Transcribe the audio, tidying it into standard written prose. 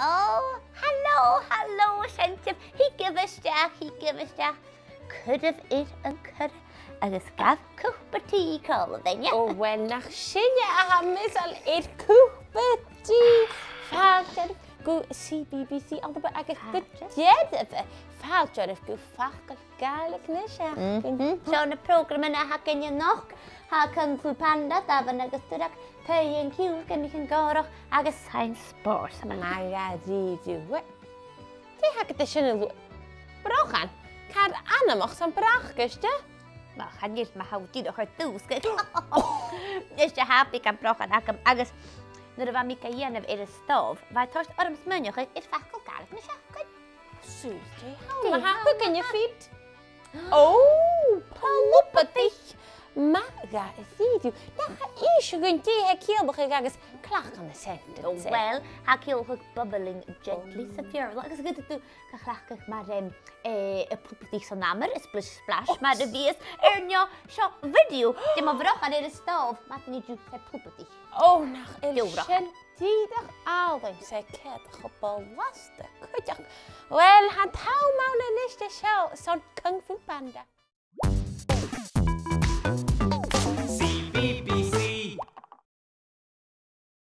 Oh, hallo, Sentip. He give us Jack. Could have it and could agus gaf cúpa tí call then, Oh, well, nach sinne a mis al it cúpa tí fáiltear go CBBC an ba agus go déad fáiltear go fachal gaelig na se. So na program na ha ken noch ha kan fu panda davan agus turak paying cute kan ik goroch agus science sports man Aga díú. Tí ha de sinne brachan. Cad anamach san brachguste? ma hanil ma hawti do her tús ke. Is je happy kan brochan akam agus na va mi kayen of it stove. Vai tost arms munjoch it fakkel gaelig na se. Susie, how happy can you feet? Oh, palupati. Maga, díú. Na isio gyn tí he kielbach agus clach an the sentence. Well, ha kiel hook bubbling gently sapir. Agus good to klachach maar a pupiti son namer, a splish splash, maar de vies njo sho video. De ma vroeg aan de stove, maar niet ju het pupiti. Oh, nach ilsjen tídag alweer zei ket geballaste. Well, had hou maune liste show son kung fu panda.